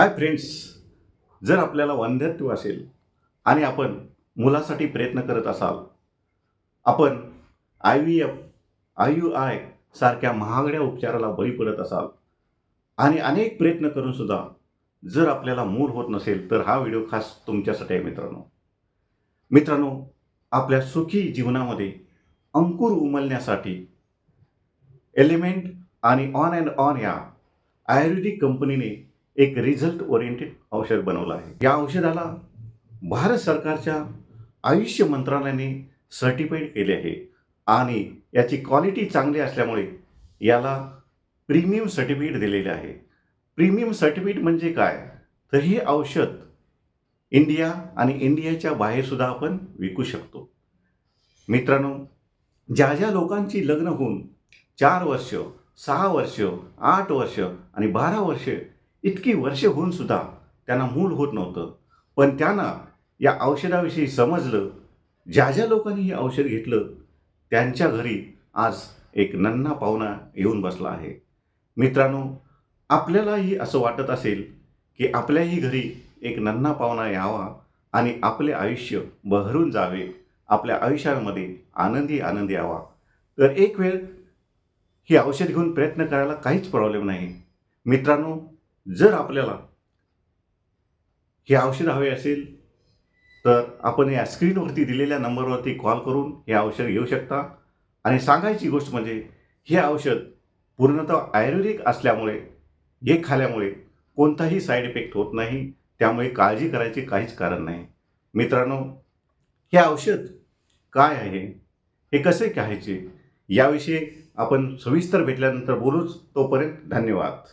Hi friends, जर आपल्याला वंध्यत्व असेल आणि आपण मुलासाठी प्रयत्न करत असाल, आपण IVF, IUI सारख्या महागड्या उपचाराला बळी पडत असाल आणि अनेक प्रयत्न करून सुद्धा जर आपल्याला मूल होत नसेल, तर हा व्हिडिओ खास तुमच्यासाठी आहे मित्रांनो. मित्रांनो, आपल्या सुखी जीवनामध्ये अंकुर उमलण्यासाठी एलिमेंट आणि ऑन अँड ऑन या आयुर्वेदिक कंपनीने एक रिझल्ट ओरिएंटेड औषध बनवलं आहे. या औषधाला भारत सरकारच्या आयुष्य मंत्रालयाने सर्टिफाईड केले आहे आणि याची क्वालिटी चांगली असल्यामुळे याला प्रीमियम सर्टिफिकेट दिलेले आहे. प्रीमियम सर्टिफिकेट म्हणजे काय? तर हे औषध इंडिया आणि इंडियाच्या बाहेरसुद्धा आपण विकू शकतो. मित्रांनो, ज्या ज्या लोकांची लग्न होऊन 4 वर्ष, 6 वर्ष, 8 वर्ष आणि 12 वर्ष इतकी वर्ष होऊन सुद्धा त्यांना मूल होत नव्हतं. पण त्यांना या औषधाविषयी समजलं. ज्या ज्या लोकांनी हे औषध घेतलं, त्यांच्या घरी आज एक नन्हा पाहुणा येऊन बसला आहे. मित्रांनो, आपल्यालाही असं वाटत असेल, की आपल्याही घरी एक नन्हा पाहुणा यावा आणि आपले आयुष्य बहरून जावे, आपल्या आयुष्यामध्ये आनंदी आनंद यावा. तर एक वेळ ही औषध घेऊन प्रयत्न करायला काहीच प्रॉब्लेम नाही. मित्रांनो, जर आपल्याला हे औषध हवे असेल, तर आपण या स्क्रीनवरती दिलेल्या नंबरवरती कॉल करून हे औषध घेऊ शकता. आणि सांगायची गोष्ट म्हणजे हे औषध पूर्णतः आयुर्वेदिक असल्यामुळे हे खाल्ल्यामुळे कोणताही साईड इफेक्ट होत नाही. त्यामुळे काळजी करायची काहीच कारण नाही. मित्रांनो, हे औषध काय आहे, हे कसे घ्यायचे याविषयी आपण सविस्तर भेटल्यानंतर बोलूच. तोपर्यंत धन्यवाद.